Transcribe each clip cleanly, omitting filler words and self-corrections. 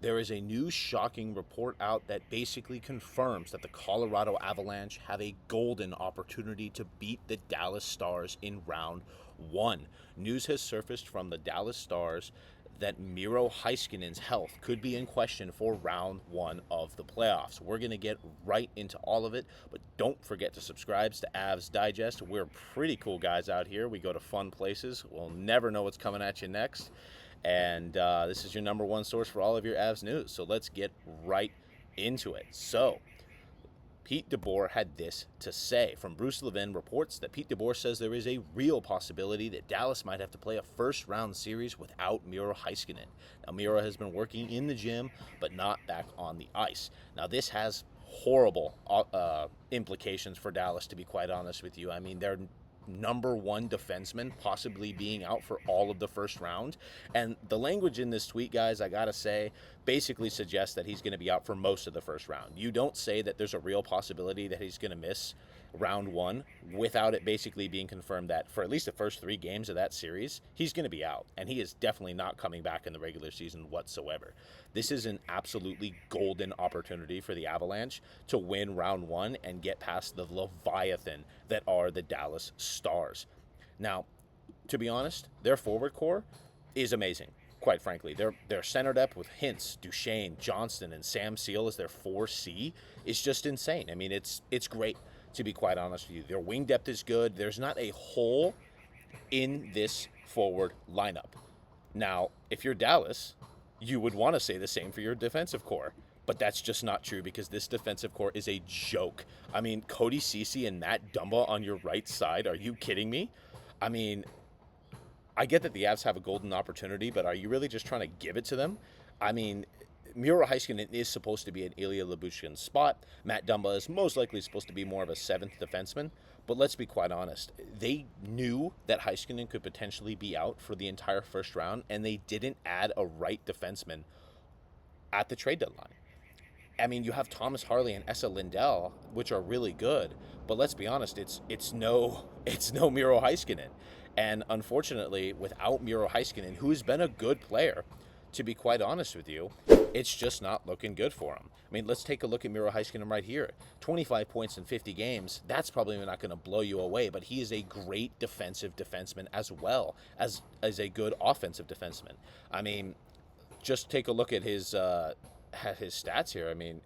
There is a new shocking report out that basically confirms that the Colorado Avalanche have a golden opportunity to beat the Dallas Stars in round one. News has surfaced from the Dallas Stars that Miro Heiskanen's health could be in question for round one of the playoffs. We're going to get right into all of it, but don't forget to subscribe to Avs Digest. We're pretty cool guys out here. We go to fun places. We'll never know what's coming at you next. And this is your number one source for all of your Avs news. So let's get right into it. So Pete DeBoer had this to say. From Bruce Levin reports that Pete DeBoer says there is a real possibility that Dallas might have to play a first-round series without Miro Heiskanen. Now, Miro has been working in the gym, but not back on the ice. Now, this has horrible implications for Dallas, to be quite honest with you. I mean, they're number one defenseman possibly being out for all of the first round. And the language in this tweet, guys, I gotta say, basically suggests that he's going to be out for most of the first round. You don't say that there's a real possibility that he's going to miss round one without it basically being confirmed that for at least the first 3 games of that series, he's going to be out. And he is definitely not coming back in the regular season whatsoever. This is an absolutely golden opportunity for the Avalanche to win round one and get past the Leviathan that are the Dallas Stars. Now, to be honest, their forward core is amazing. Quite frankly, their center depth with Hintz, Duchesne, Johnston, and Sam Seal as their 4C is just insane. I mean, it's great, to be quite honest with you. Their wing depth is good. There's not a hole in this forward lineup. Now, if you're Dallas, you would want to say the same for your defensive core. But that's just not true because this defensive core is a joke. I mean, Cody Ceci and Matt Dumba on your right side. Are you kidding me? I mean, I get that the Avs have a golden opportunity, but are you really just trying to give it to them? I mean, Miro Heiskanen is supposed to be an Ilya Lyubushkin's spot. Matt Dumba is most likely supposed to be more of a 7th defenseman. But let's be quite honest. They knew that Heiskanen could potentially be out for the entire first round, and they didn't add a right defenseman at the trade deadline. I mean, you have Thomas Harley and Esa Lindell, which are really good, but let's be honest, it's no Miro Heiskanen. And unfortunately, without Miro Heiskanen, who has been a good player, to be quite honest with you, it's just not looking good for him. I mean, let's take a look at Miro Heiskanen right here. 25 points in 50 games. That's probably not going to blow you away, but he is a great defensive defenseman as well as a good offensive defenseman. I mean, just take a look at his stats here. I mean,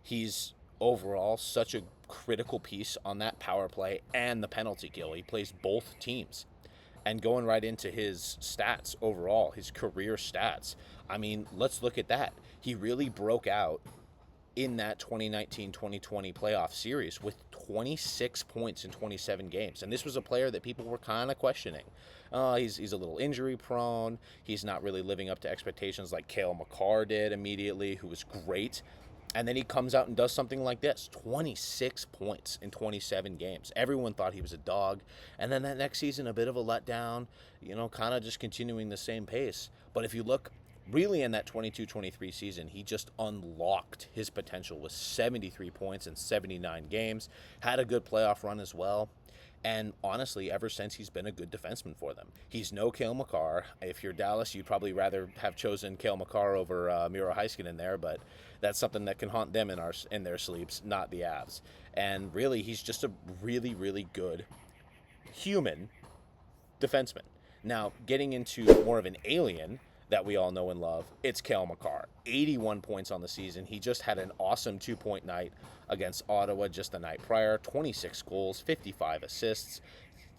he's overall such a critical piece on that power play and the penalty kill. He plays both teams. And going right into his stats overall, his career stats, I mean, let's look at that. He really broke out in that 2019-2020 playoff series with 26 points in 27 games. And this was a player that people were kind of questioning. He's a little injury prone. He's not really living up to expectations like Cale Makar did immediately, who was great. And then he comes out and does something like this, 26 points in 27 games. Everyone thought he was a dog. And then that next season, a bit of a letdown, kind of just continuing the same pace. But if you look really in that 22-23 season, he just unlocked his potential with 73 points in 79 games, had a good playoff run as well. And honestly, ever since, he's been a good defenseman for them. He's no Cale Makar. If you're Dallas, you'd probably rather have chosen Cale Makar over Miro Heiskanen there, but that's something that can haunt them in their sleeps, not the Avs. And really, he's just a really, really good human defenseman. Now, getting into more of an alien that we all know and love, it's Cale Makar. 81 points on the season. He just had an awesome 2-point night against Ottawa just the night prior. 26 goals, 55 assists.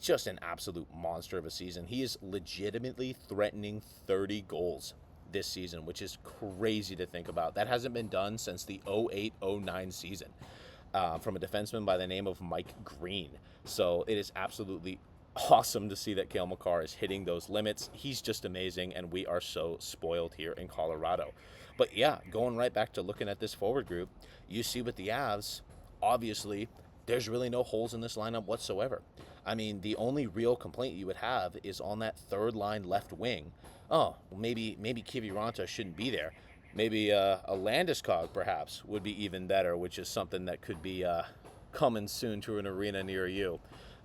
Just an absolute monster of a season. He is legitimately threatening 30 goals this season, which is crazy to think about. That hasn't been done since the 08-09 season from a defenseman by the name of Mike Green. So it is absolutely awesome to see that Cale Makar is hitting those limits. He's just amazing, and we are so spoiled here in Colorado. But yeah, going right back to looking at this forward group, you see with the Avs, obviously, there's really no holes in this lineup whatsoever. I mean, the only real complaint you would have is on that third line left wing. Oh, maybe Kiviranta shouldn't be there. Maybe a Landeskog perhaps would be even better, which is something that could be coming soon to an arena near you.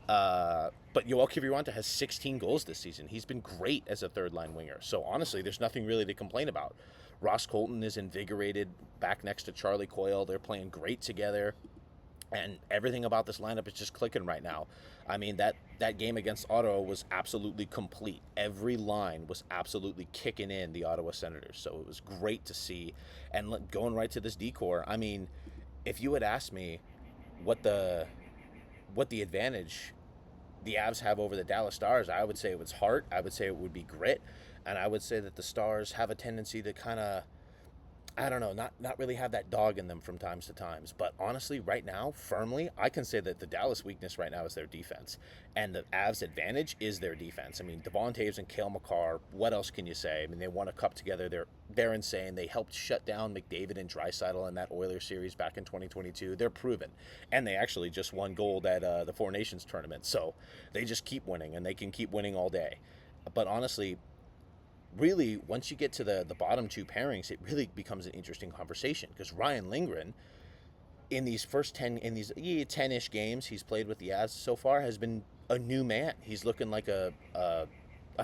But Yoel Kiviranta has 16 goals this season. He's been great as a third-line winger. So honestly, there's nothing really to complain about. Ross Colton is invigorated back next to Charlie Coyle. They're playing great together, and everything about this lineup is just clicking right now. I mean, that game against Ottawa was absolutely complete. Every line was absolutely kicking in the Ottawa Senators, so it was great to see. And going right to this decor, I mean, if you had asked me what the advantage the Avs have over the Dallas Stars, I would say it was heart. I would say it would be grit, and I would say that the Stars have a tendency to kind of, I don't know, not really have that dog in them from times to times. But honestly, right now, firmly, I can say that the Dallas weakness right now is their defense, and the Avs' advantage is their defense. I mean, Devon Toews and Cale Makar. What else can you say? I mean, they won a cup together. They're insane. They helped shut down McDavid and Draisaitl in that Oilers series back in 2022. They're proven, and they actually just won gold at the Four Nations tournament. So they just keep winning, and they can keep winning all day. But honestly, really, once you get to the bottom two pairings, it really becomes an interesting conversation, because Ryan Lindgren, in these first 10-ish games he's played with the Avs so far, has been a new man. He's looking like a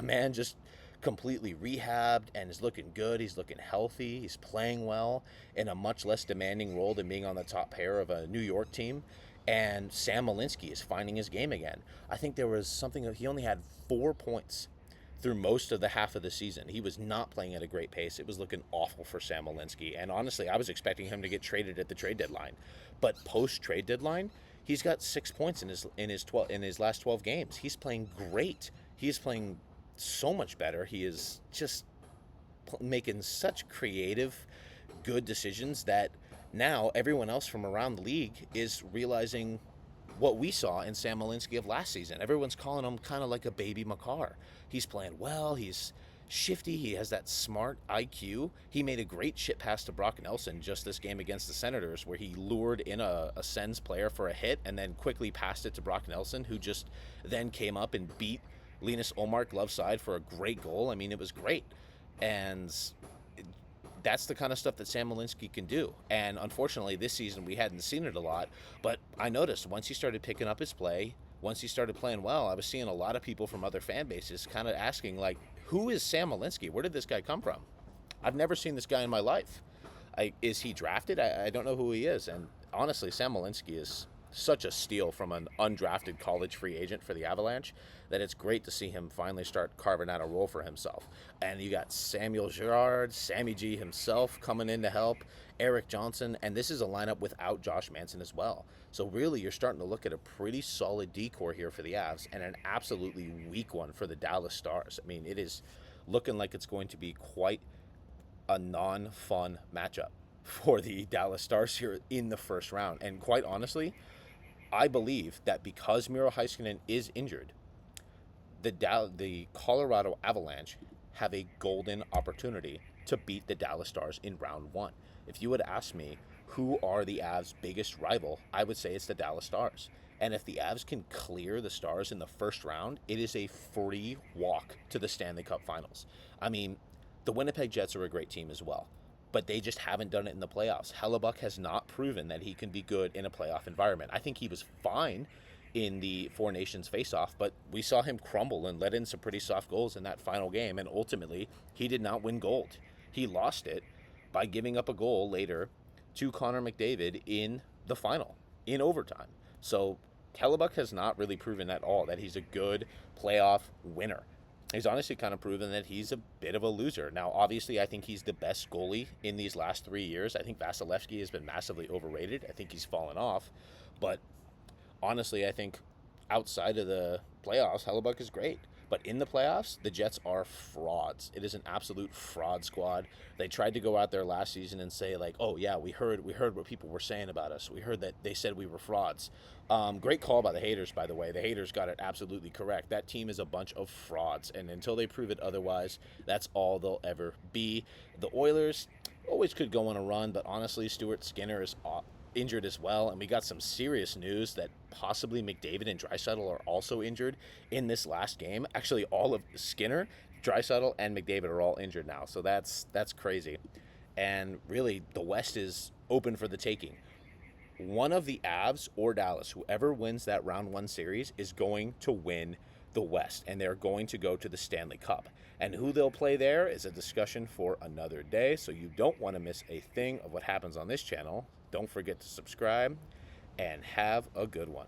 man just completely rehabbed and is looking good. He's looking healthy. He's playing well in a much less demanding role than being on the top pair of a New York team. And Sam Malinsky is finding his game again. I think there was something that he only had 4 points through most of the half of the season. He was not playing at a great pace. It was looking awful for Sam Malinsky. And honestly, I was expecting him to get traded at the trade deadline. But post trade deadline, he's got 6 points in his last 12 games. He's playing great. He's playing so much better. He is just making such creative, good decisions that now everyone else from around the league is realizing what we saw in Sam Malinsky of last season. Everyone's calling him kind of like a baby Makar. He's playing well. He's shifty. He has that smart IQ. He made a great shit pass to Brock Nelson just this game against the Senators, where he lured in a Sens player for a hit and then quickly passed it to Brock Nelson, who just then came up and beat Linus Ullmark glove side for a great goal. I mean, it was great. And that's the kind of stuff that Sam Malinsky can do. And unfortunately, this season we hadn't seen it a lot. But I noticed once he started picking up his play, once he started playing well, I was seeing a lot of people from other fan bases kind of asking, like, who is Sam Malinsky? Where did this guy come from? I've never seen this guy in my life. Is he drafted? I don't know who he is. And honestly, Sam Malinsky is such a steal from an undrafted college free agent for the Avalanche that it's great to see him finally start carving out a role for himself. And you got Samuel Girard, Sammy G himself coming in to help, Eric Johnson, and this is a lineup without Josh Manson as well. So really, you're starting to look at a pretty solid decor here for the Avs and an absolutely weak one for the Dallas Stars. I mean, it is looking like it's going to be quite a non-fun matchup for the Dallas Stars here in the first round. And quite honestly, I believe that because Miro Heiskanan is injured, the Colorado Avalanche have a golden opportunity to beat the Dallas Stars in round one. If you would ask me who are the Avs' biggest rival, I would say it's the Dallas Stars. And if the Avs can clear the Stars in the first round, it is a free walk to the Stanley Cup Finals. I mean, the Winnipeg Jets are a great team as well, but they just haven't done it in the playoffs. Hellebuck has not proven that he can be good in a playoff environment. I think he was fine in the Four Nations face-off, but we saw him crumble and let in some pretty soft goals in that final game, and ultimately, he did not win gold. He lost it by giving up a goal later to Connor McDavid in the final, in overtime. So Hellebuck has not really proven at all that he's a good playoff winner. He's honestly kind of proven that he's a bit of a loser. Now, obviously, I think he's the best goalie in these last 3 years. I think Vasilevsky has been massively overrated. I think he's fallen off. But honestly, I think outside of the playoffs, Hellebuck is great. But in the playoffs, the Jets are frauds. It is an absolute fraud squad. They tried to go out there last season and say, like, oh, yeah, we heard what people were saying about us. We heard that they said we were frauds. Great call by the haters, by the way. The haters got it absolutely correct. That team is a bunch of frauds, and until they prove it otherwise, that's all they'll ever be. The Oilers always could go on a run, but honestly, Stuart Skinner is injured as well, and we got some serious news that possibly McDavid and Draisaitl are also injured in this last game. Actually, all of Skinner, Draisaitl, and McDavid are all injured now, so that's crazy. And really, the West is open for the taking. One of the Avs or Dallas, whoever wins that round one series, is going to win the West, and they're going to go to the Stanley Cup. And who they'll play there is a discussion for another day, so you don't want to miss a thing of what happens on this channel. Don't forget to subscribe, and have a good one.